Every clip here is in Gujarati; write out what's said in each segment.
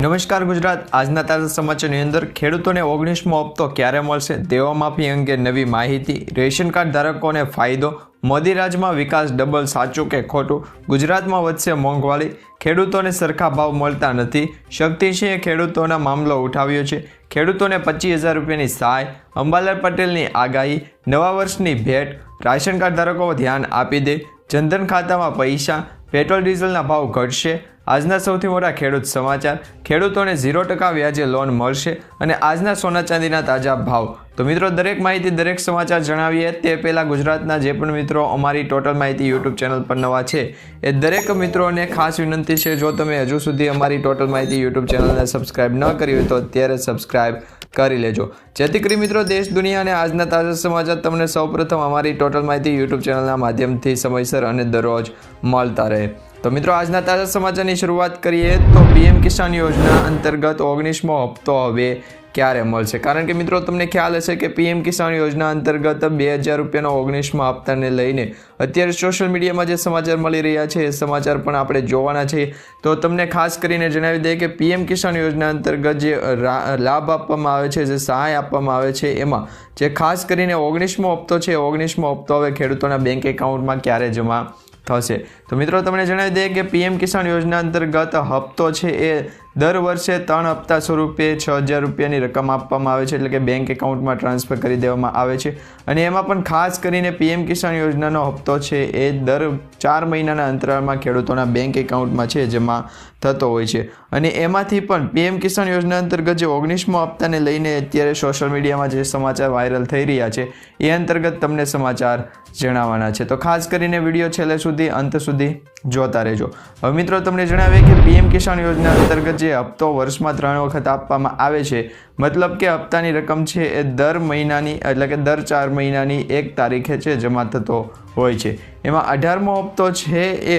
નમસ્કાર ગુજરાત, આજના તાજા સમાચારની અંદર ખેડૂતોને 19મો હપ્તો ક્યારે મળશે, દેવા માફી અંગે નવી માહિતી, રેશન કાર્ડ ધારકોને ફાયદો, મોદી રાજમાં વિકાસ ડબલ, સાચું કે ખોટું, ગુજરાતમાં વધશે મોંઘવારી, ખેડૂતોને સરખા ભાવ મળતા નથી, શક્તિસિંહે ખેડૂતોના મામલો ઉઠાવ્યો છે, ખેડૂતોને 25,000 રૂપિયાની સહાય, અંબાલાલ પટેલની આગાહી, નવા વર્ષની ભેટ, રાશન કાર્ડ ધારકો ધ્યાન આપી દે, જનધન ખાતામાં પૈસા, પેટ્રોલ ડીઝલના ભાવ ઘટશે, આજના સૌથી મોટા ખેડૂત સમાચાર, ખેડૂતોને 0% વ્યાજે લોન મળશે અને આજના સોના ચાંદીના તાજા ભાવ. તો મિત્રો, દરેક માહિતી, દરેક સમાચાર જણાવીએ તે પહેલાં ગુજરાતના જે પણ મિત્રો અમારી ટોટલ માહિતી યુટ્યુબ ચેનલ પર નવા છે એ દરેક મિત્રોને ખાસ વિનંતી છે, જો તમે હજુ સુધી અમારી ટોટલ માહિતી યુટ્યુબ ચેનલને સબસ્ક્રાઇબ ન કરી હોય તો અત્યારે સબસ્ક્રાઇબ કરી લેજો, જેથી કરી મિત્રો દેશ દુનિયા અને આજના તાજા સમાચાર તમને સૌપ્રથમ અમારી ટોટલ માહિતી યુટ્યુબ ચેનલના માધ્યમથી સમયસર અને દરરોજ મળતા રહે. તો મિત્રો, આજના તાજા સમાચારની શરૂઆત કરીએ તો પીએમ કિસાન યોજના અંતર્ગત 19મો હપ્તો હવે ક્યારે મળશે? કારણ કે મિત્રો તમને ખ્યાલ હશે કે પીએમ કિસાન યોજના અંતર્ગત 2,000 રૂપિયાનો 19મા હપ્તાને લઈને અત્યારે સોશિયલ મીડિયામાં જે સમાચાર મળી રહ્યા છે એ સમાચાર પણ આપણે જોવાના છે. તો તમને ખાસ કરીને જણાવી દઈએ કે પીએમ કિસાન યોજના અંતર્ગત જે લાભ આપવામાં આવે છે, જે સહાય આપવામાં આવે છે, એમાં જે ખાસ કરીને 19મો હપ્તો છે, 19મો હપ્તો હવે ખેડૂતોના બેંક એકાઉન્ટમાં ક્યારે જમા થશે? તો મિત્રો તમને જણાવી દઈએ કે પીએમ કિસાન યોજના અંતર્ગત હપ્તો છે એ દર વર્ષે 3 હપ્તા સ્વરૂપે 6,000 રૂપિયાની રકમ આપવામાં આવે છે, એટલે કે બેંક એકાઉન્ટમાં ટ્રાન્સફર કરી દેવામાં આવે છે. અને એમાં પણ ખાસ કરીને પીએમ કિસાન યોજનાનો હપ્તો છે એ દર 4 મહિનાના અંતરાળમાં ખેડૂતોના બેંક એકાઉન્ટમાં છે જમા થતો હોય છે. અને એમાંથી પણ પીએમ કિસાન યોજના અંતર્ગત જે 19મો હપ્તાને લઈને અત્યારે સોશિયલ મીડિયામાં જે સમાચાર વાયરલ થઈ રહ્યા છે એ અંતર્ગત તમને સમાચાર જણાવવાના છે. તો ખાસ કરીને વિડીયો છેલ્લે સુધી, અંત સુધી જોતા રહેજો. હવે મિત્રો તમને જણાવીએ કે પીએમ કિસાન યોજના અંતર્ગત જે હપ્તો વર્ષમાં 3 વખત આપવામાં આવે છે, મતલબ કે હપ્તાની રકમ છે એ દર મહિનાની, એટલે કે દર 4 મહિનાની 1 તારીખે છે જમા થતો હોય છે. એમાં 18મો હપ્તો છે એ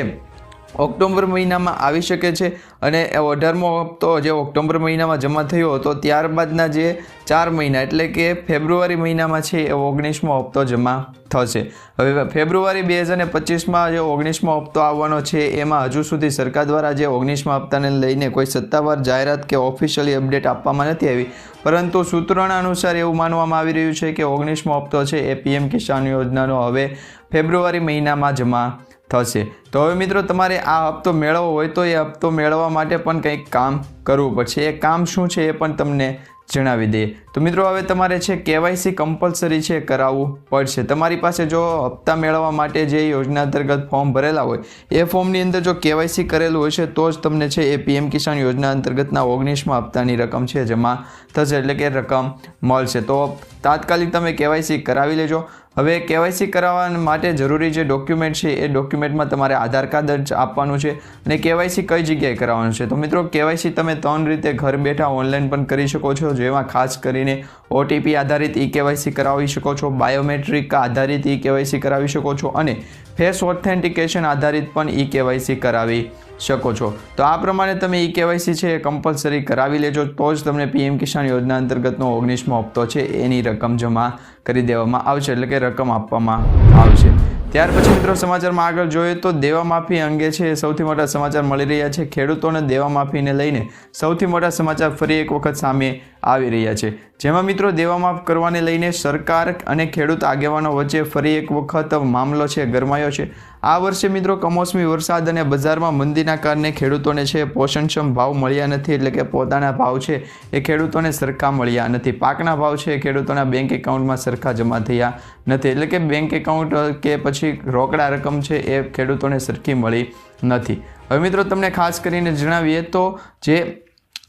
ઓક્ટોબર મહિનામાં આવી શકે છે અને 18મો હપ્તો જે ઓક્ટોબર મહિનામાં જમા થયો હતો ત્યારબાદના જે 4 મહિના એટલે કે ફેબ્રુઆરી મહિનામાં છે એ 19મો હપ્તો જમા થશે. હવે ફેબ્રુઆરી 2025માં જે 19મો હપ્તો આવવાનો છે એમાં હજુ સુધી સરકાર દ્વારા જે 19મા હપ્તાને લઈને કોઈ સત્તાવાર જાહેરાત કે ઓફિશિયલી અપડેટ આપવામાં નથી આવી, પરંતુ સૂત્રોના અનુસાર એવું માનવામાં આવી રહ્યું છે કે 19મો હપ્તો છે એ પીએમ કિસાન યોજનાનો હવે ફેબ્રુઆરી મહિનામાં જમા થશે. તો હવે મિત્રો, તમારે આ હપ્તો મેળવવો હોય તો એ હપ્તો મેળવવા માટે પણ કંઈક કામ કરવું પડશે. એ કામ શું છે એ પણ તમને જણાવી દઈએ. તો મિત્રો, હવે તમારે છે કેવાયસી કમ્પલસરી છે કરાવવું પડશે. તમારી પાસે જો હપ્તા મેળવવા માટે જે યોજના અંતર્ગત ફોર્મ ભરેલા હોય એ ફોર્મની અંદર જો કેવાયસી કરેલું હોય છે તો જ તમને છે એ પીએમ કિસાન યોજના અંતર્ગતના 19મા હપ્તાની રકમ છે જમા થશે, એટલે કે રકમ મળશે. તો તાત્કાલિક તમે કેવાયસી કરાવી લેજો. હવે કેવાયસી કરાવવા માટે જરૂરી જે ડોક્યુમેન્ટ છે એ ડોક્યુમેન્ટમાં તમારે આધાર કાર્ડ જ આપવાનું છે. અને કેવાયસી કઈ જગ્યાએ કરાવવાનું છે? તો મિત્રો, કેવાયસી તમે 3 રીતે ઘર બેઠા ઓનલાઈન પણ કરી શકો છો, જેમાં ખાસ કરીને OTP આધારિત ઈ કેવાયસી કરાવી શકો છો, બાયોમેટ્રિક આધારિત ઈ કેવાયસી કરાવી શકો છો અને ફેસ ઓથેન્ટિકેશન આધારિત પણ ઈ કેવાયસી કરાવી શકો છો. તો આ પ્રમાણે તમે ઈ કેવાયસી છે એ કમ્પલસરી કરાવી લેજો, તો જ તમને પીએમ કિસાન યોજના અંતર્ગતનો 19મો હપ્તો છે એની રકમ જમા કરી દેવામાં આવશે, એટલે કે રકમ આપવામાં આવશે. ત્યાર પછી મિત્રો સમાચારમાં આગળ જોઈએ તો દેવા માફી અંગે છે સૌથી મોટા સમાચાર મળી રહ્યા છે. ખેડૂતોને દેવા માફીને લઈને સૌથી મોટા સમાચાર ફરી એક વખત સામે આવી રહ્યા છે, જેમાં મિત્રો દેવા માફ કરવાને લઈને સરકાર અને ખેડૂત આગેવાનો વચ્ચે ફરી એક વખત મામલો છે ગરમાયો છે. આ વર્ષે મિત્રો કમોસમી વરસાદ અને બજારમાં મંદીના કારણે ખેડૂતોને છે પોષણક્ષમ ભાવ મળ્યા નથી, એટલે કે પોતાના ભાવ છે એ ખેડૂતોને સરખા મળ્યા નથી. પાકના ભાવ છે એ ખેડૂતોના બેંક એકાઉન્ટમાં સરખા જમા થયા નથી, એટલે કે બેંક એકાઉન્ટ કે પછી રોકડા રકમ છે એ ખેડૂતોને સરખી મળી નથી. હવે મિત્રો તમને ખાસ કરીને જણાવીએ તો જે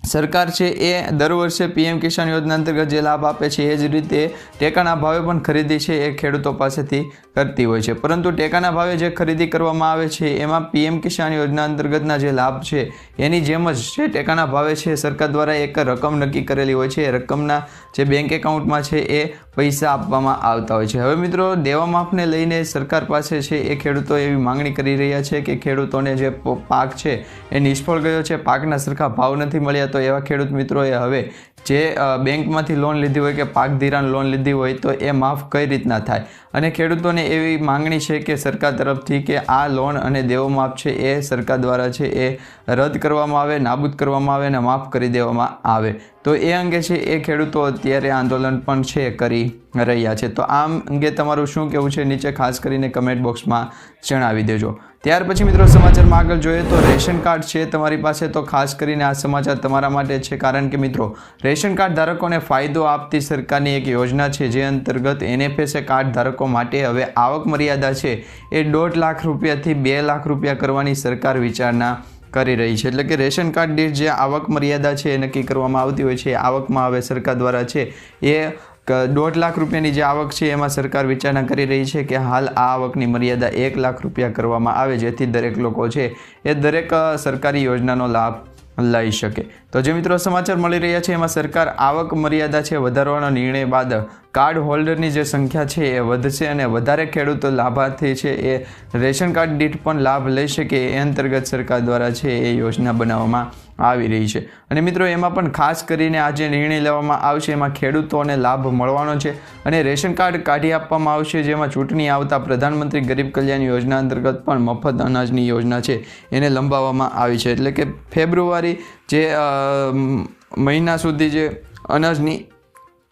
સરકાર છે એ દર વર્ષે પીએમ કિસાન યોજના અંતર્ગત જે લાભ આપે છે એ જ રીતે ટેકાના ભાવે પણ ખરીદી છે એ ખેડૂતો પાસેથી કરતી હોય છે, પરંતુ ટેકાના ભાવે જે ખરીદી કરવામાં આવે છે એમાં પીએમ કિસાન યોજના અંતર્ગતના જે લાભ છે એની જેમ જ છે ટેકાના ભાવે છે સરકાર દ્વારા એક રકમ નક્કી કરેલી હોય છે. એ રકમના જે બેંક એકાઉન્ટમાં છે એ પૈસા આપવામાં આવતા હોય છે. હવે મિત્રો, દેવા માફને લઈને સરકાર પાસે છે એ ખેડૂતો એવી માંગણી કરી રહ્યા છે કે ખેડૂતોને જે પાક છે એ નિષ્ફળ ગયો છે, પાકના સરખા ભાવ નથી મળ્યા, તો તો એવા ખેડૂત મિત્રોએ હવે જે બેંકમાંથી લોન લીધી હોય કે પાક ધિરાણ લોન લીધી હોય તો એ માફ કઈ રીતના થાય, અને ખેડૂતોને એવી માંગણી છે કે સરકાર તરફથી કે આ લોન અને દેવો માફ છે એ સરકાર દ્વારા છે એ રદ કરવામાં આવે, નાબૂદ કરવામાં આવે અને માફ કરી દેવામાં આવે. તો એ અંગે છે એ ખેડૂતો અત્યારે આંદોલન પણ છે કરી રહ્યા છે. તો આ અંગે તમારું શું કહેવું છે નીચે ખાસ કરીને કમેન્ટ બોક્સમાં જણાવી દેજો. ત્યાર પછી મિત્રો સમાચારમાં આગળ જોઈએ તો રેશન કાર્ડ છે તમારી પાસે તો ખાસ કરીને આ સમાચાર તમારા માટે છે, કારણ કે મિત્રો રેશન કાર્ડ ધારકોને ફાયદો આપતી સરકારની એક યોજના છે, જે અંતર્ગત NFSA કાર્ડ ધારકો માટે હવે આવક મર્યાદા છે એ 1.5 લાખ રૂપિયાથી 2 લાખ રૂપિયા કરવાની સરકાર વિચારણા કરી રહી છે. એટલે કે રેશન કાર્ડ દીઠ જે આવક મર્યાદા છે એ નક્કી કરવામાં આવતી હોય છે, આવકમાં હવે સરકાર દ્વારા છે એ 1.5 લાખ રૂપિયાની જે આવક છે એમાં સરકાર વિચારણા કરી રહી છે કે હાલ આ આવકની મર્યાદા 1 લાખ રૂપિયા કરવામાં આવે, જેથી દરેક લોકો છે એ દરેક સરકારી યોજનાનો લાભ લઈ શકે. તો જે મિત્રો સમાચાર મળી રહ્યા છે એમાં સરકાર આવક મર્યાદા છે વધારવાનો નિર્ણય બાદ કાર્ડ હોલ્ડરની જે સંખ્યા છે એ વધશે અને વધારે ખેડૂતો લાભાર્થી છે એ રેશન કાર્ડ દીઠ પણ લાભ લઈ શકે એ અંતર્ગત સરકાર દ્વારા છે એ યોજના બનાવવામાં આવી રહી છે. અને મિત્રો એમાં પણ ખાસ કરીને આ જે નિર્ણય લેવામાં આવશે એમાં ખેડૂતોને લાભ મળવાનો છે અને રેશન કાર્ડ કાઢી આપવામાં આવશે, જેમાં ચૂંટણી આવતા પ્રધાનમંત્રી ગરીબ કલ્યાણ યોજના અંતર્ગત પણ મફત અનાજની યોજના છે એને લંબાવવામાં આવી છે. એટલે કે ફેબ્રુઆરી જે મહિના સુધી જે અનાજની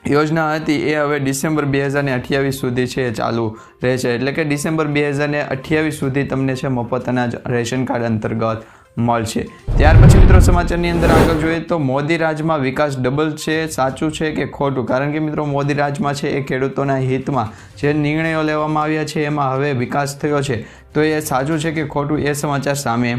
યોજના હતી એ હવે ડિસેમ્બર 2028 સુધી છે ચાલુ રહેશે. એટલે કે ડિસેમ્બર 2028 સુધી તમને છે મફત અનાજ રેશન કાર્ડ અંતર્ગત મળશે. ત્યાર પછી મિત્રો સમાચારની અંદર આગળ જોઈએ તો મોદી રાજમાં વિકાસ ડબલ છે, સાચું છે કે ખોટું? કારણ કે મિત્રો મોદી રાજમાં છે એ ખેડૂતોના હિતમાં જે નિર્ણયો લેવામાં આવ્યા છે એમાં હવે વિકાસ થયો છે, તો એ સાચું છે કે ખોટું એ સમાચાર સામે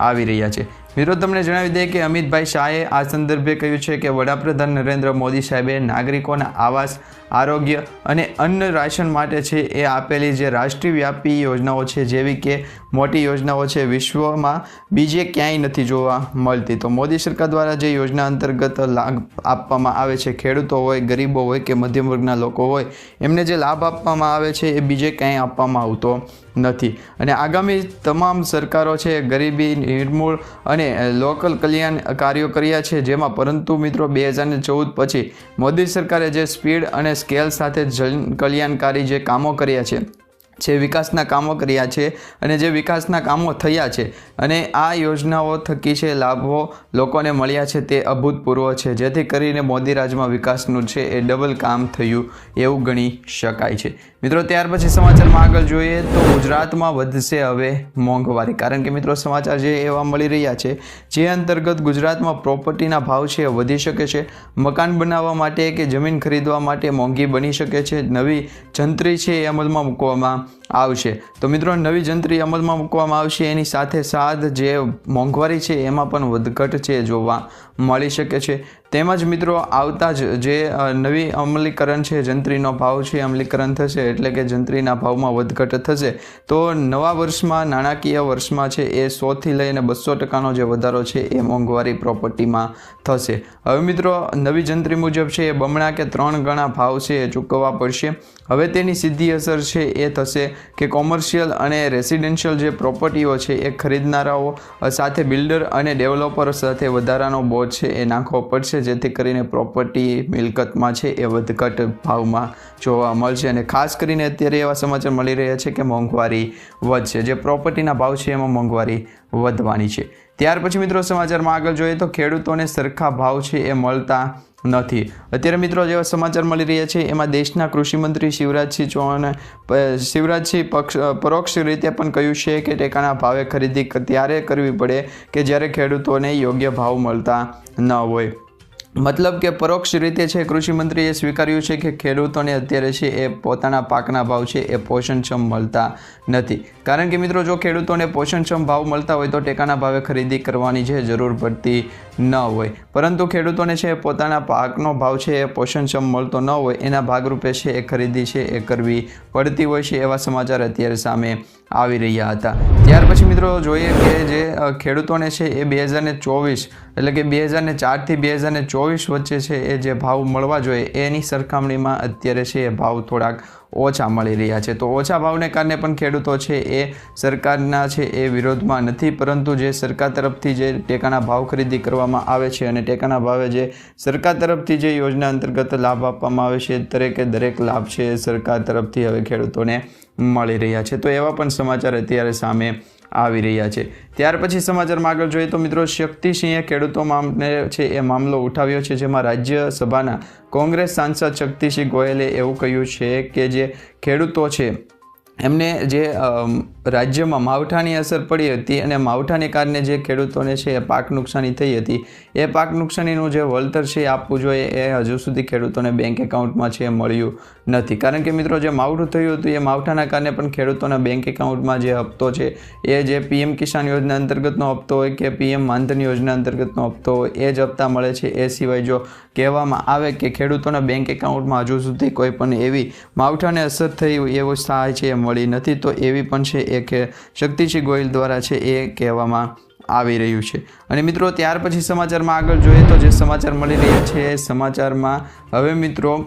આવી રહ્યા છે. મિત્રો તમને જણાવી દઈએ કે અમિતભાઈ શાહે આ સંદર્ભે કહ્યું છે કે વડાપ્રધાન નરેન્દ્ર મોદી સાહેબે નાગરિકોના આવાસ, આરોગ્ય અને અન્ન રાશન માટે છે એ આપેલી જે રાષ્ટ્રવ્યાપી યોજનાઓ છે, જેવી કે મોટી યોજનાઓ છે વિશ્વમાં બીજે ક્યાંય નથી જોવા મળતી. તો મોદી સરકાર દ્વારા જે યોજના અંતર્ગત લાભ આપવામાં આવે છે, ખેડૂતો હોય, ગરીબો હોય કે મધ્યમ વર્ગના લોકો હોય, એમને જે લાભ આપવામાં આવે છે એ બીજે ક્યાંય આપવામાં આવતો નથી. અને આગામી તમામ સરકારો છે ગરીબી નિર્મૂળ અને લોકલ કલ્યાણ કાર્યો કર્યા છે, જેમાં પરંતુ મિત્રો 2014 પછી મોદી સરકારે જે સ્પીડ અને સ્કેલ સાથે જન કલ્યાણકારી જે કામો કર્યા છે, જે વિકાસના કામો કર્યા છે અને જે વિકાસના કામો થયા છે અને આ યોજનાઓ થકી છે લાભો લોકોને મળ્યા છે તે અભૂતપૂર્વ છે, જેથી કરીને મોદી રાજમાં વિકાસનું છે એ ડબલ કામ થયું એવું ગણી શકાય છે. મિત્રો ત્યાર પછી સમાચારમાં આગળ જોઈએ તો ગુજરાતમાં વધશે હવે મોંઘવારી, કારણ કે મિત્રો સમાચાર જે એવા મળી રહ્યા છે જે અંતર્ગત ગુજરાતમાં પ્રોપર્ટીના ભાવ છે વધી શકે છે, મકાન બનાવવા માટે કે જમીન ખરીદવા માટે મોંઘી બની શકે છે, નવી જંત્રી છે એ અમલમાં મૂકવામાં આવશે. તો મિત્રો નવી જંત્રી અમલમાં મૂકવામાં આવશે, એની સાથે સાથ જે મોંઘવારી છે એમાં પણ વધઘટ છે જોવા મળી શકે છે. તેમજ મિત્રો આવતા જ જે નવી અમલીકરણ છે, જંત્રીનો ભાવ છે અમલીકરણ થશે, એટલે કે જંત્રીના ભાવમાં વધઘટ થશે, તો નવા વર્ષમાં નાણાકીય વર્ષમાં છે એ 100થી લઈને 200% જે વધારો છે એ મોંઘવારી પ્રોપર્ટીમાં થશે. હવે મિત્રો નવી જંત્રી મુજબ છે એ બમણા કે 3 ગણા ભાવ છે એ ચૂકવવા પડશે. હવે તેની સીધી અસર છે એ થશે કે કોમર્શિયલ અને રેસિડેન્શિયલ જે પ્રોપર્ટીઓ છે એ ખરીદનારાઓ સાથે બિલ્ડર અને ડેવલપરો સાથે વધારાનો બોજ છે એ નાખવો પડશે, જેથી કરીને પ્રોપર્ટી મિલકતમાં છે એ વધઘટ ભાવમાં જોવા મળશે. અને ખાસ કરીને અત્યારે એવા સમાચાર મળી રહ્યા છે કે મોંઘવારી વધશે, જે પ્રોપર્ટીના ભાવ છે એમાં મોંઘવારી વધવાની છે. ત્યાર પછી મિત્રો સમાચારમાં આગળ જોઈએ તો ખેડૂતોને સરખા ભાવ છે એ મળતા નથી. અત્યારે મિત્રો જેવા સમાચાર મળી રહ્યા છે એમાં દેશના કૃષિમંત્રી શિવરાજસિંહ ચૌહાણે પરોક્ષ રીતે પણ કહ્યું છે કે ટેકાના ભાવે ખરીદી ત્યારે કરવી પડે કે જ્યારે ખેડૂતોને યોગ્ય ભાવ મળતા ન હોય. મતલબ કે પરોક્ષ રીતે છે કૃષિમંત્રીએ સ્વીકાર્યું છે કે ખેડૂતોને અત્યારે છે એ પોતાના પાકના ભાવ છે એ પોષણક્ષમ મળતા નથી. કારણ કે મિત્રો જો ખેડૂતોને પોષણક્ષમ ભાવ મળતા હોય તો ટેકાના ભાવે ખરીદી કરવાની છે જરૂર પડતી ન હોય, પરંતુ ખેડૂતોને છે પોતાના પાકનો ભાવ છે એ પોષણક્ષમ મળતો ન હોય, એના ભાગરૂપે છે એ ખરીદી છે એ કરવી પડતી હોય છે. એવા સમાચાર અત્યારે સામે આવી રહ્યા હતા. ત્યાર પછી મિત્રો જોઈએ કે જે ખેડૂતોને છે એ 2024 એટલે કે 2004થી 2024 વચ્ચે છે એ જે ભાવ મળવા જોઈએ એની સરખામણીમાં અત્યારે છે એ ભાવ થોડાક ઓછા મળી રહ્યા છે. તો ઓછા ભાવને કારણે પણ ખેડૂતો છે એ સરકારના છે એ વિરોધમાં નથી, પરંતુ જે સરકાર તરફથી જે ટેકાના ભાવ ખરીદી કરવામાં આવે છે અને ટેકાના ભાવે જે સરકાર તરફથી જે યોજના અંતર્ગત લાભ આપવામાં આવે છે દરેક લાભ છે સરકાર તરફથી હવે ખેડૂતોને મળી રહ્યા છે. તો એવા પણ સમાચાર અત્યારે સામે આવી રહ્યા છે. ત્યાર પછી સમાચારમાં આગળ જોઈએ તો મિત્રો, શક્તિસિંહે ખેડૂતો મામલે છે એ મામલો ઉઠાવ્યો છે, જેમાં રાજ્યસભાના કોંગ્રેસ સાંસદ શક્તિસિંહ ગોયલે એવું કહ્યું છે કે જે ખેડૂતો છે એમને જે રાજ્યમાં માવઠાની અસર પડી હતી અને માવઠાને કારણે જે ખેડૂતોને છે એ પાક નુકસાની થઈ હતી, એ પાક નુકસાનીનું જે વળતર છે એ આપવું જોઈએ, એ હજુ સુધી ખેડૂતોને બેંક એકાઉન્ટમાં છે મળ્યું નથી. કારણ કે મિત્રો, જે માવઠું થયું હતું એ માવઠાના કારણે પણ ખેડૂતોના બેંક એકાઉન્ટમાં જે હપ્તો છે એ જે પીએમ કિસાન યોજના અંતર્ગતનો હપ્તો હોય કે પીએમ માનધન યોજના અંતર્ગતનો હપ્તો હોય એ જ હપ્તા મળે છે. એ સિવાય જો કહેવામાં આવે કે ખેડૂતોના બેંક એકાઉન્ટમાં હજુ સુધી કોઈ પણ એવી માવઠાને અસર થઈ એવો સહાય છે એ મળી નથી, તો એવી પણ છે એ કે શક્તિસિંહ ગોયલ દ્વારા છે એ કહેવામાં આવી રહ્યું છે. અને મિત્રો, ત્યાર પછી સમાચારમાં આગળ જોઈએ તો જે સમાચાર મળી રહ્યા છે એ સમાચારમાં હવે મિત્રો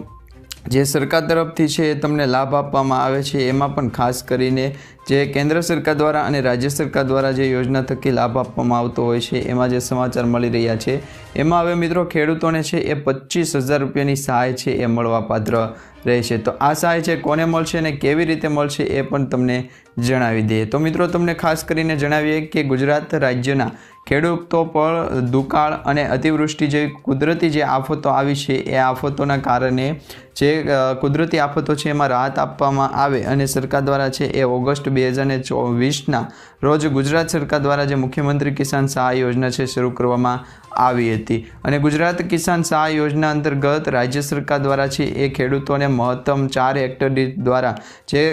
જે સરકાર તરફથી છે એ તમને લાભ આપવામાં આવે છે, એમાં પણ ખાસ કરીને જે કેન્દ્ર સરકાર દ્વારા અને રાજ્ય સરકાર દ્વારા જે યોજના થકી લાભ આપવામાં આવતો હોય છે, એમાં જે સમાચાર મળી રહ્યા છે એમાં હવે મિત્રો ખેડૂતોને છે એ 25,000 રૂપિયાની સહાય છે એ મળવાપાત્ર રહેશે. તો આ સહાય છે કોને મળશે અને કેવી રીતે મળશે એ પણ તમને જણાવી દઈએ. તો મિત્રો, તમને ખાસ કરીને જણાવીએ કે ગુજરાત રાજ્યના ખેડૂતો પર દુકાળ અને અતિવૃષ્ટિ જેવી કુદરતી જે આફતો આવી છે એ આફતોના કારણે જે કુદરતી આફતો છે એમાં રાહત આપવામાં આવે અને સરકાર દ્વારા છે એ ઓગસ્ટ 2024ના રોજ ગુજરાત સરકાર દ્વારા જે મુખ્યમંત્રી કિસાન સહાય યોજના છે શરૂ કરવામાં આવી હતી. અને ગુજરાત કિસાન સહાય યોજના અંતર્ગત રાજ્ય સરકાર દ્વારા છે એ ખેડૂતોને મહત્તમ 4 હેક્ટર દીઠ દ્વારા જે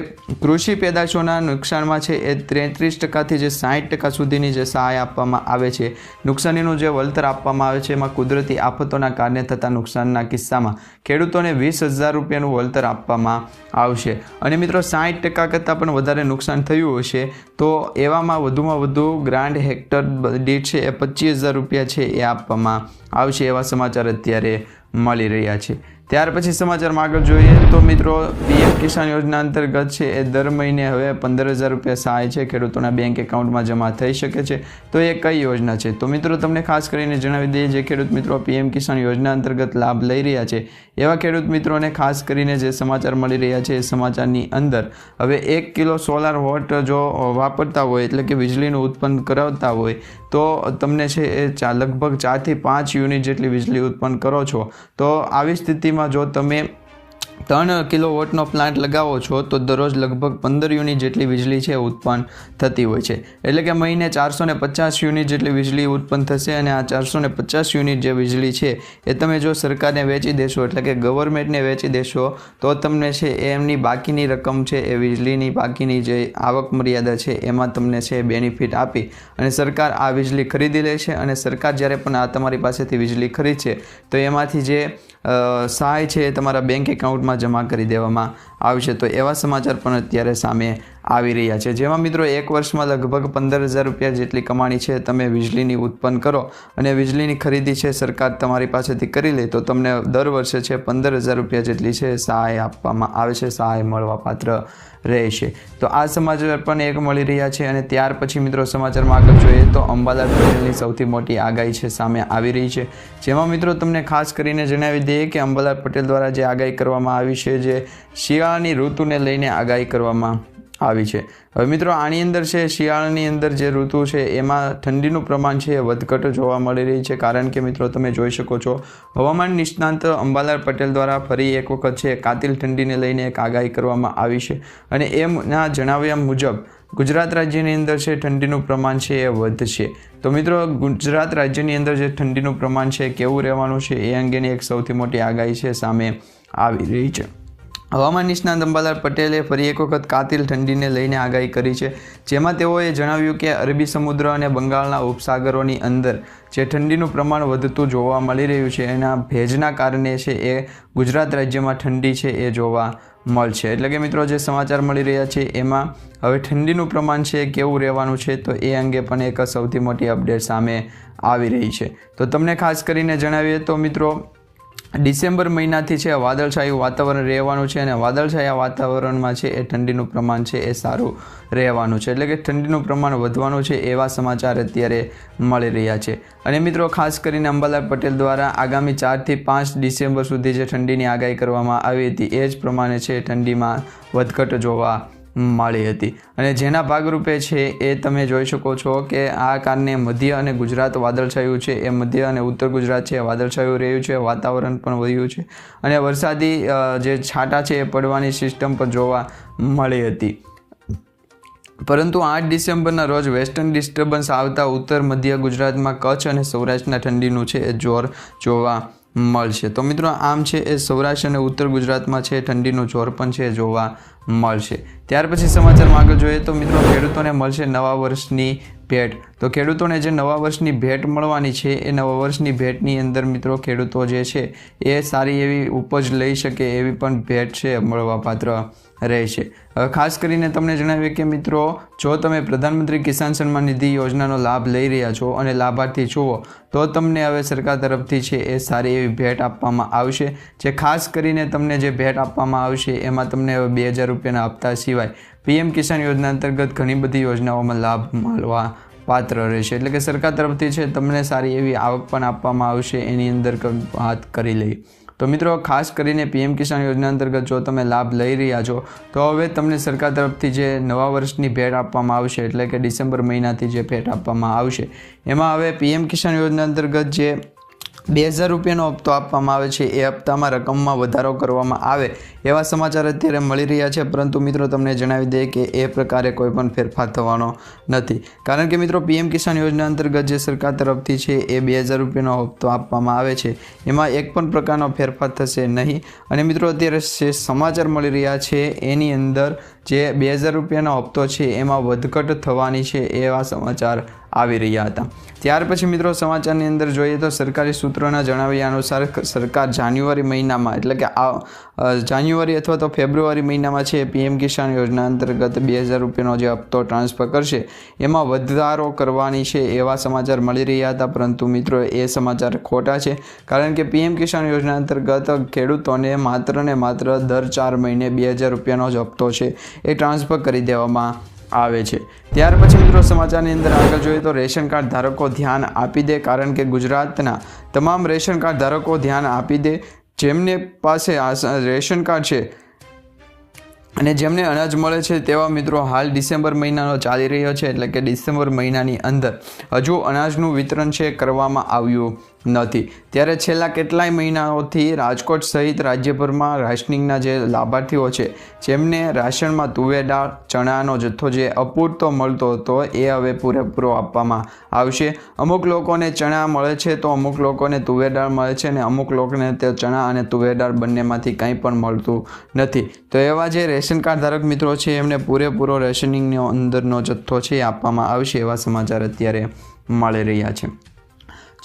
કૃષિ પેદાશોના નુકસાનમાં છે એ 33%થી જે 60% સુધીની જે સહાય આપવામાં આવે છે, નુકસાનીનું જે વળતર આપવામાં આવે છે, એમાં કુદરતી આફતોના કારણે થતા નુકસાનના કિસ્સામાં ખેડૂતોને 20,000 રૂપિયાનું વળતર આપવામાં આવશે. અને મિત્રો, 60% કરતાં પણ વધારે નુકસાન થયું હશે તો એવામાં વધુમાં વધુ ગ્રાન્ટ હેક્ટર દીઠ છે એ 25,000 રૂપિયા છે એ આપવામાં આવશે, એવા સમાચાર અત્યારે મળી રહ્યા છે. ત્યાર પછી સમાચારમાં આગળ જોઈએ તો મિત્રો, પીએમ કિસાન યોજના અંતર્ગત છે એ દર મહિને હવે 15,000 રૂપિયા સહાય છે ખેડૂતોના બેંક એકાઉન્ટમાં જમા થઈ શકે છે. તો એ કઈ યોજના છે? તો મિત્રો, તમને ખાસ કરીને જણાવી દઈએ, જે ખેડૂત મિત્રો પીએમ કિસાન યોજના અંતર્ગત લાભ લઈ રહ્યા છે એવા ખેડૂત મિત્રોને ખાસ કરીને જે સમાચાર મળી રહ્યા છે એ સમાચારની અંદર હવે 1 કિલો સોલાર વોટ જો વાપરતા હોય, એટલે કે વીજળીનું ઉત્પન્ન કરાવતા હોય, તો તમને છે એ લગભગ 4 થી 5 યુનિટ જેટલી વીજળી ઉત્પન્ન કરો છો. તો આવી સ્થિતિમાં જો તમે 3 કિલોવોટનો પ્લાન્ટ લગાવો છો તો દરરોજ લગભગ 15 યુનિટ જેટલી વીજળી છે ઉત્પન્ન થતી હોય છે. એટલે કે મહિને 450 યુનિટ જેટલી વીજળી ઉત્પન્ન થશે. અને આ 450 યુનિટ જે વીજળી છે એ તમે જો સરકારને વેચી દેશો, એટલે કે ગવર્મેન્ટને વેચી દેશો, તો તમને છે એ એમની બાકીની રકમ છે એ વીજળીની બાકીની જે આવક મર્યાદા છે એમાં તમને છે બેનિફિટ આપી અને સરકાર આ વીજળી ખરીદી લે છે. અને સરકાર જ્યારે પણ આ તમારી પાસેથી વીજળી ખરીદશે તો એમાંથી જે સહાય છે એ તમારા બેંક એકાઉન્ટમાં જમા કરી દેવામાં આવશે. તો એવા સમાચાર પણ અત્યારે સામે આવી રહ્યા છે, જેમાં મિત્રો 1 વર્ષમાં લગભગ 15,000 રૂપિયા જેટલી કમાણી છે તમે વીજળીની ઉત્પન્ન કરો અને વીજળીની ખરીદી છે સરકાર તમારી પાસેથી કરી લે તો તમને દર વર્ષે છે 15,000 રૂપિયા જેટલી છે સહાય આપવામાં આવે છે, સહાય મળવાપાત્ર રહેશે. તો આ સમાચાર પણ એક મળી રહ્યા છે. અને ત્યાર પછી મિત્રો સમાચારમાં આગળ જોઈએ તો અંબાલાલ પટેલની સૌથી મોટી આગાહી છે સામે આવી રહી છે, જેમાં મિત્રો તમને ખાસ કરીને જણાવી દઈએ કે અંબાલાલ પટેલ દ્વારા જે આગાહી કરવામાં આવી છે, જે શિયાળાની ઋતુને લઈને આગાહી કરવામાં આવી છે. હવે મિત્રો, આની અંદર છે શિયાળાની અંદર જે ઋતુ છે એમાં ઠંડીનું પ્રમાણ છે એ વધઘટ જોવા મળી રહી છે. કારણ કે મિત્રો, તમે જોઈ શકો છો હવામાન નિષ્ણાંત અંબાલાલ પટેલ દ્વારા ફરી એક વખત છે કાતિલ ઠંડીને લઈને એક આગાહી કરવામાં આવી છે. અને એમના જણાવ્યા મુજબ ગુજરાત રાજ્યની અંદર છે ઠંડીનું પ્રમાણ છે એ વધશે. તો મિત્રો, ગુજરાત રાજ્યની અંદર જે ઠંડીનું પ્રમાણ છે કેવું રહેવાનું છે એ અંગેની એક સૌથી મોટી આગાહી છે સામે આવી રહી છે. હવામાન નિષ્ણાત અંબાલાલ પટેલે ફરી એક વખત કાતિલ ઠંડીને લઈને આગાહી કરી છે, જેમાં તેઓએ જણાવ્યું કે અરબી સમુદ્ર અને બંગાળના ઉપસાગરોની અંદર જે ઠંડીનું પ્રમાણ વધતું જોવા મળી રહ્યું છે એના ભેજના કારણે છે એ ગુજરાત રાજ્યમાં ઠંડી છે એ જોવા મળશે. એટલે કે મિત્રો, જે સમાચાર મળી રહ્યા છે એમાં હવે ઠંડીનું પ્રમાણ છે કેવું રહેવાનું છે તો એ અંગે પણ એક સૌથી મોટી અપડેટ સામે આવી રહી છે. તો તમને ખાસ કરીને જણાવીએ તો મિત્રો, ડિસેમ્બર મહિનાથી છે વાદળછાયું વાતાવરણ રહેવાનું છે અને વાદળછાયા વાતાવરણમાં છે એ ઠંડીનું પ્રમાણ છે એ સારું રહેવાનું છે, એટલે કે ઠંડીનું પ્રમાણ વધવાનું છે એવા સમાચાર અત્યારે મળી રહ્યા છે. અને મિત્રો ખાસ કરીને અંબાલાલ પટેલ દ્વારા આગામી 4 થી 5 ડિસેમ્બર સુધી જે ઠંડીની આગાહી કરવામાં આવી હતી એ જ પ્રમાણે છે ઠંડીમાં વધઘટ જોવા મળી હતી. અને જેના ભાગરૂપે છે એ તમે જોઈ શકો છો કે આ કારણે મધ્ય અને ગુજરાત વાદળછાયું છે, એ મધ્ય અને ઉત્તર ગુજરાત છે વાદળછાયું રહ્યું છે, વાતાવરણ પણ વધ્યું છે અને વરસાદી જે છાંટા છે એ પડવાની સિસ્ટમ પણ જોવા મળી હતી. પરંતુ 8 ડિસેમ્બરના રોજ વેસ્ટર્ન ડિસ્ટર્બન્સ આવતા ઉત્તર મધ્ય ગુજરાતમાં કચ્છ અને સૌરાષ્ટ્રના ઠંડીનું છે એ જોર જોવા મળશે. તો મિત્રો આમ છે એ સૌરાષ્ટ્ર અને ઉત્તર ગુજરાતમાં છે ઠંડીનું જોર પણ છે જોવા મળશે. ત્યાર પછી સમાચારમાં આગળ જોઈએ તો મિત્રો ખેડૂતોને મળશે નવા વર્ષની ભેટ. તો ખેડૂતોને જે નવા વર્ષની ભેટ મળવાની છે એ નવા વર્ષની ભેટની અંદર મિત્રો ખેડૂતો જે છે એ સારી એવી ઉપજ લઈ શકે એવી પણ ભેટ છે મળવાપાત્ર રહેશે. હવે ખાસ કરીને તમને જણાવીએ કે મિત્રો જો તમે પ્રધાનમંત્રી કિસાન સન્માન નિધિ યોજનાનો લાભ લઈ રહ્યા છો અને લાભાર્થી છો તો તમને હવે સરકાર તરફથી છે એ સારી એવી ભેટ આપવામાં આવશે. જે ખાસ કરીને તમને જે ભેટ આપવામાં આવશે એમાં તમને હવે 2000 રૂપિયાના હપ્તા સિવાય PM કિસાન યોજના અંતર્ગત ઘણી બધી યોજનાઓમાં લાભ મળવા પાત્ર રહેશે. એટલે કે સરકાર તરફથી છે તમને સારી એવી આવક પણ આપવામાં આવશે. એની અંદર વાત કરી લઈએ તો મિત્રો ખાસ કરીને PM કિસાન યોજના અંતર્ગત જો તમે લાભ લઈ રહ્યા છો તો હવે તમને સરકાર તરફથી જે નવા વર્ષની ભેટ આપવામાં આવશે, એટલે કે ડિસેમ્બર મહિનાથી જે ભેટ આપવામાં આવશે એમાં હવે PM કિસાન યોજના અંતર્ગત જે 2000 રૂપિયાનો હપ્તો આપવામાં આવે છે એ હપ્તામાં રકમમાં વધારો કરવામાં આવે એવા સમાચાર અત્યારે મળી રહ્યા છે. પરંતુ મિત્રો તમને જણાવી દઈએ કે એ પ્રકારે કોઈ પણ ફેરફાર થવાનો નથી, કારણ કે મિત્રો PM કિસાન યોજના અંતર્ગત જે સરકાર તરફથી છે એ 2000 રૂપિયાનો હપ્તો આપવામાં આવે છે એમાં એક પણ પ્રકારનો ફેરફાર થશે નહીં. અને મિત્રો અત્યારે સમાચાર મળી રહ્યા છે એની અંદર જે 2000 રૂપિયાનો હપ્તો છે એમાં વધઘટ થવાની છે એવા સમાચાર આવી રહ્યા હતા. ત્યાર પછી મિત્રો સમાચારની અંદર જોઈએ તો સરકારી સૂત્રોના જણાવ્યા અનુસાર સરકાર જાન્યુઆરી મહિનામાં, એટલે કે જાન્યુઆરી અથવા તો ફેબ્રુઆરી મહિનામાં છે PM કિસાન યોજના અંતર્ગત 2000 રૂપિયાનો જે હપ્તો ટ્રાન્સફર કરશે એમાં વધારો કરવાની છે એવા સમાચાર મળી રહ્યા હતા. પરંતુ મિત્રો એ સમાચાર ખોટા છે, કારણ કે PM કિસાન યોજના અંતર્ગત ખેડૂતોને માત્ર ને માત્ર દર 4 મહિને 2000 રૂપિયાનો જ હપ્તો છે એ ટ્રાન્સફર કરી દેવામાં આવે છે. ત્યાર પછી મિત્રો સમાચારની અંદર આગળ જોઈએ તો રેશન કાર્ડ ધારકો ધ્યાન આપી દે, કારણ કે ગુજરાતના તમામ રેશન કાર્ડ ધારકો ધ્યાન આપી દે. જેમને પાસે રેશન કાર્ડ છે અને જેમને અનાજ મળે છે તેવા મિત્રો હાલ ડિસેમ્બર મહિનાનો ચાલી રહ્યો છે, એટલે કે ડિસેમ્બર મહિનાની અંદર હજુ અનાજનું વિતરણ છે કરવામાં આવ્યું નથી. ત્યારે છેલ્લા કેટલાય મહિનાઓથી રાજકોટ સહિત રાજ્યભરમાં રાશનિંગના જે લાભાર્થીઓ છે જેમને રાશનમાં તુવેર દાળ ચણાનો જથ્થો જે અપૂરતો મળતો હતો એ હવે પૂરેપૂરો આપવામાં આવશે. અમુક લોકોને ચણા મળે છે તો અમુક લોકોને તુવેર દાળ મળે છે અને અમુક લોકોને તે ચણા અને તુવેર દાળ બંનેમાંથી કંઈ પણ મળતું નથી. તો એવા જે રેશન કાર્ડ ધારક મિત્રો છે એમને પૂરેપૂરો રેશનિંગનો અંદરનો જથ્થો છે આપવામાં આવશે એવા સમાચાર અત્યારે મળી રહ્યા છે.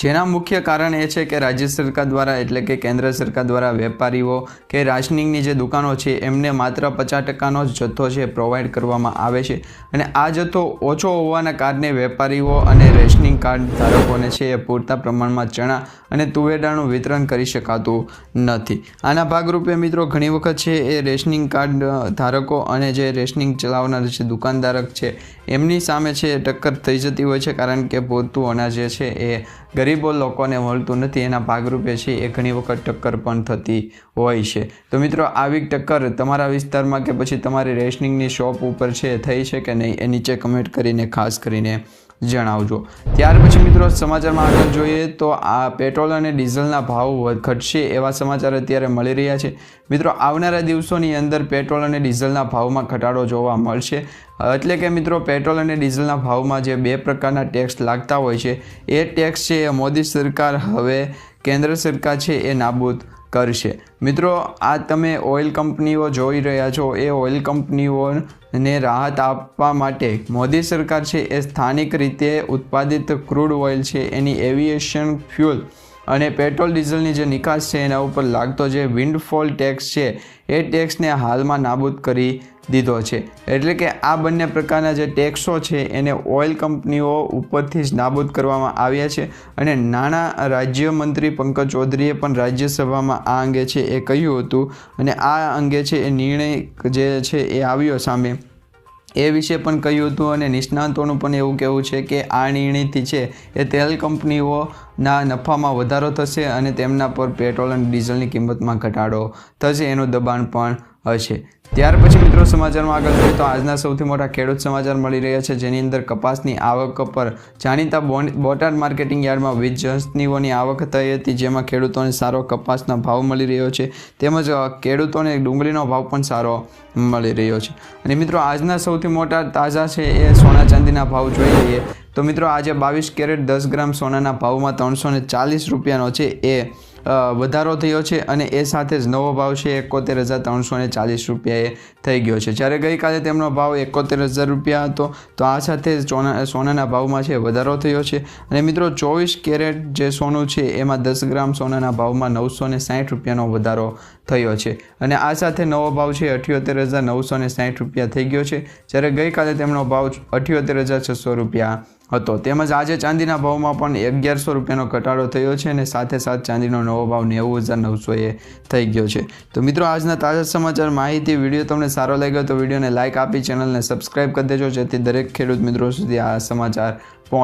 જેના મુખ્ય કારણ એ છે કે રાજ્ય સરકાર દ્વારા, એટલે કે કેન્દ્ર સરકાર દ્વારા વેપારીઓ કે રાશનિંગની જે દુકાનો છે એમને માત્ર 50%નો જ જથ્થો છે પ્રોવાઈડ કરવામાં આવે છે. અને આ જથ્થો ઓછો હોવાના કારણે વેપારીઓ અને રેશનિંગ કાર્ડ ધારકોને છે એ પૂરતા પ્રમાણમાં ચણા અને તુવેર દાળનું વિતરણ કરી શકાતું નથી. આના ભાગરૂપે મિત્રો ઘણી વખત છે એ રેશનિંગ કાર્ડ ધારકો અને જે રેશનિંગ ચલાવનાર જે દુકાનદારક છે એમની સામે છે ટક્કર થઈ જતી હોય છે, કારણ કે પૂરતું અનાજ જે છે એ ગરીબો લોકોને મળતું નથી. એના ભાગરૂપે છે એ ઘણી વખત ટક્કર પણ થતી હોય છે. તો મિત્રો આવી ટક્કર તમારા વિસ્તારમાં કે પછી તમારી રેશનિંગની શોપ ઉપર છે થઈ છે કે નહીં એ નીચે કમેન્ટ કરીને ખાસ કરીને જણાવજો. ત્યાર પછી મિત્રો સમાચારમાં આગળ જોઈએ તો આ પેટ્રોલ અને ડીઝલના ભાવ ઘટશે એવા સમાચાર અત્યારે મળી રહ્યા છે. મિત્રો આવનારા દિવસોની અંદર પેટ્રોલ અને ડીઝલના ભાવમાં ઘટાડો જોવા મળશે. એટલે કે મિત્રો પેટ્રોલ અને ડીઝલના ભાવમાં જે 2 પ્રકારના ટેક્સ લાગતા હોય છે એ ટેક્સ છે એ મોદી સરકાર હવે કેન્દ્ર સરકાર છે એ નાબૂદ કરશે. મિત્રો આ તમે ઓઇલ કંપનીઓ જોઈ રહ્યા છો, એ ઓઇલ કંપનીઓને રાહત આપવા માટે મોદી સરકાર છે એ સ્થાનિક રીતે ઉત્પાદિત ક્રૂડ ઓઇલ છે એની એવિએશન ફ્યુલ અને પેટ્રોલ ડીઝલની જે નિકાસ છે એના ઉપર લાગતો જે વિન્ડફોલ ટેક્સ છે એ ટેક્સને હાલમાં નાબૂદ કરી દીધો છે. એટલે કે આ બંને પ્રકારના જે ટેક્સો છે એને ઓઇલ કંપનીઓ ઉપરથી જ નાબૂદ કરવામાં આવ્યા છે. અને નાણાં રાજ્યમંત્રી પંકજ ચૌધરીએ પણ રાજ્યસભામાં આ અંગે છે એ કહ્યું હતું. અને આ અંગે છે એ નિર્ણય જે છે એ આવ્યો સામે એ વિશે પણ કહ્યું હતું. અને નિષ્ણાંતોનું પણ એવું કહેવું છે કે આ નિર્ણયથી છે એ તેલ કંપનીઓના નફામાં વધારો થશે અને તેમના પર પેટ્રોલ અને ડીઝલની કિંમતમાં ઘટાડો થશે, એનું દબાણ પણ હશે. ત્યાર પછી મિત્રો સમાચારમાં આગળ જોઈએ તો આજના સૌથી મોટા ખેડૂત સમાચાર મળી રહ્યા છે, જેની અંદર કપાસની આવક પર જાણીતા બોટાદ માર્કેટિંગ યાર્ડમાં 20 જણની આવક થઈ હતી, જેમાં ખેડૂતોને સારો કપાસના ભાવ મળી રહ્યો છે, તેમજ ખેડૂતોને ડુંગળીનો ભાવ પણ સારો મળી રહ્યો છે. અને મિત્રો આજના સૌથી મોટા તાજા છે એ સોના ચાંદીના ભાવ જોઈ લઈએ તો મિત્રો આજે 22 કેરેટ 10 ગ્રામ સોનાના ભાવમાં 340 રૂપિયાનો છે એ વધારો થયો છે. અને એ સાથે જ નવો ભાવ છે 71,340 રૂપિયાએ થઈ ગયો છે, જ્યારે ગઈકાલે તેમનો ભાવ 71,000 રૂપિયા હતો. તો આ સાથે જ સોનાના ભાવમાં છે વધારો થયો છે. અને મિત્રો 24 કેરેટ જે સોનું છે એમાં 10 ગ્રામ સોનાના ભાવમાં 960 રૂપિયાનો વધારો થયો છે. અને આ સાથે નવો ભાવ છે 78,960 રૂપિયા થઈ ગયો છે, જ્યારે ગઈકાલે તેમનો ભાવ 78,600 રૂપિયા હતો. તેમજ આજે ચાંદીના ભાવમાં પણ 1,100 રૂપિયાનો ઘટાડો થયો છે અને સાથે ચાંદીનો નવો ભાવ 90,900 થઈ ગયો છે. તો મિત્રો આજના તાજા સમાચાર માહિતી વિડીયો તમને સારો લાગ્યો તો વિડીયોને લાઇક આપી ચેનલને સબસ્ક્રાઇબ કરી દેજો, જેથી દરેક ખેડૂત મિત્રો સુધી આ સમાચાર પહોંચે.